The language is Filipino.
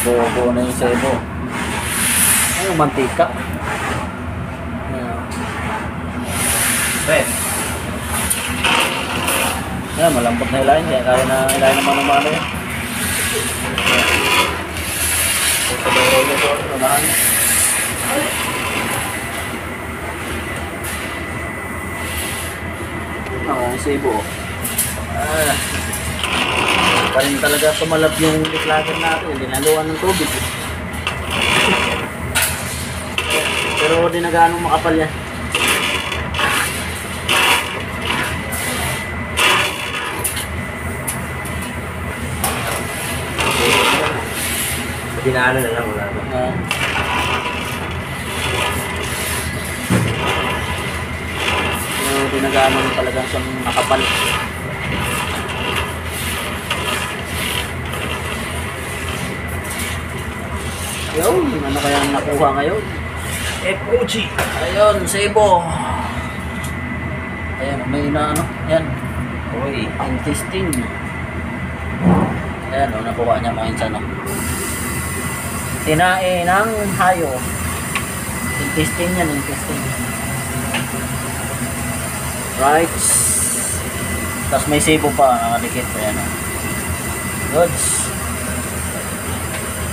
Buo na yung sebo. Ay, yung mantika. Red. Ayan, malambot na ilahin. Kaya na ilahin naman ng mano yan. Ang sebo. Pa rin talaga tumalab yung declager natin. Dinaluan ng tubig. Pero di na gaano makapal yan. Dinaano na lang wala na. Pero di na gaano talagang siyang makapal. Ayun, ano kaya ang nakuha ngayon? FOG. Ayun, sebo. Ayan, may na ano, yan. Uy. Intestine. Ayan, nakuha niya mga insan. Tinae ng hayo. Intestine yan, intestine. Right. Tapos may sebo pa, nakadikit. Ayan. Goods.